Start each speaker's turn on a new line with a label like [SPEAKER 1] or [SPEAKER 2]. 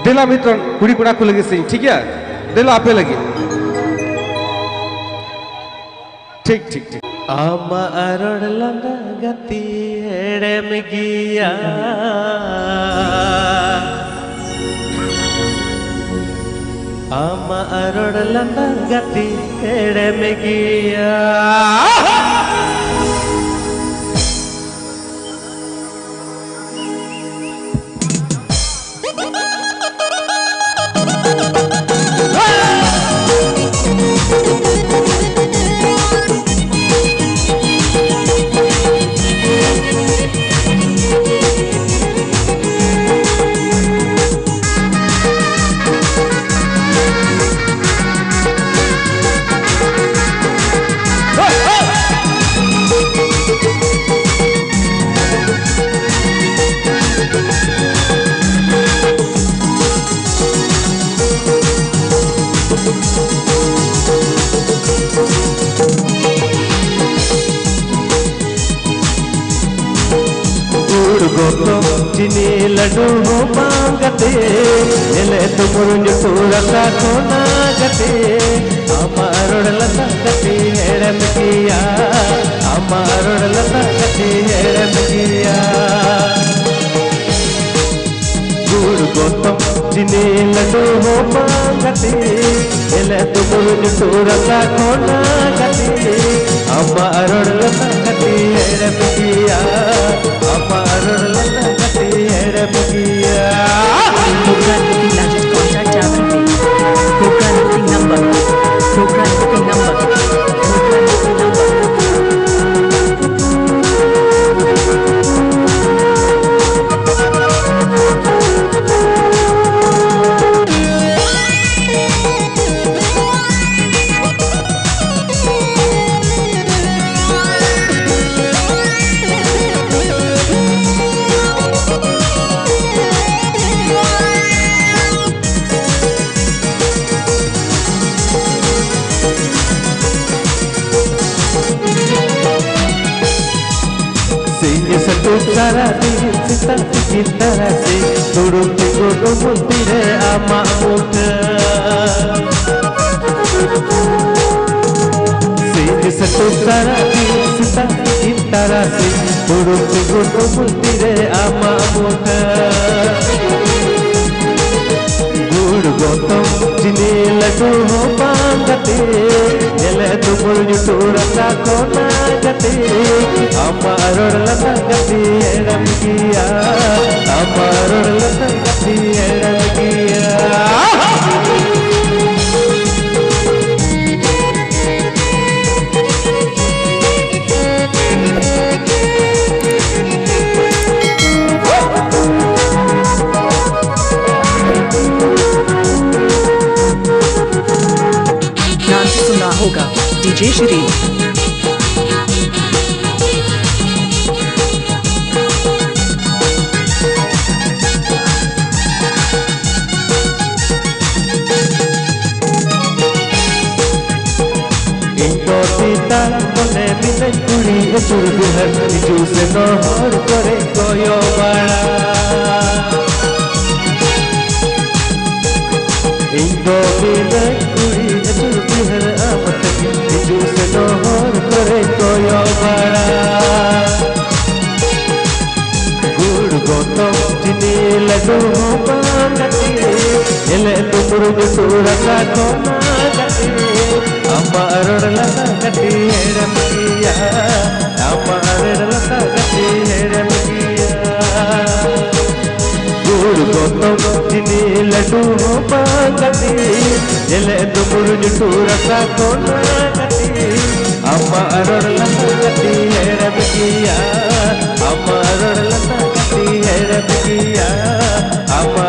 [SPEAKER 1] देला मित्र कुड़ी कुड़ा को लगे सही ठीक है देला आपे लगे ठीक ठीक ठीक
[SPEAKER 2] आमा अरड़ लंगा गति हेड़े में गिया आमा अरड़ लंगा गति हेड़े में गिया चिनी लड्डू हो मांगते एले तुमुरुंज पूरा सा कोना गते अमारोड़ लता गते हेड़म किया अमारोड़ लता गते हेड़म किया गुड़ गोतम चिनी लड्डू हो मांगते एले तुमुरुंज पूरा सा कोना गते अमारोड़ लता गते हेड़म किया अमारोड़ लता
[SPEAKER 3] Program booking largest contract Japan Pay. Program booking number. Program booking number. Program booking number.
[SPEAKER 2] Sara di sita kitara se turun tigo mutire ama muda se satu sara di sita kitara se turun tigo mutire ama muda gud gotam chini laddu ho pangate ele tumul jutura ka kona gate अमारोड़ लता गति हेड़म किया अमारोड़ लता गति हेड़म किया
[SPEAKER 3] नाम सुना होगा DJ Shri
[SPEAKER 2] चुरगुहर juice नहर करे कोयो बड़ा इंदो बिना कुड़ी चुरगुहर आमत जूस नहर करे कोयो बड़ा गुड़ गोतम चिनी लड्डू हो मांगती एले तुमुरुंज सूरा का कोना गती अमारोड़ लता गती हेड़म किया अमारोड़ लता गती हेड़म किया गुड़ गोतम चिनी लड्डू हो मांगती एले तुमुरुंज सूरा का कोना गती अमारोड़ लता गती हेड़म किया अमारोड़ लता गती हेड़म किया अमा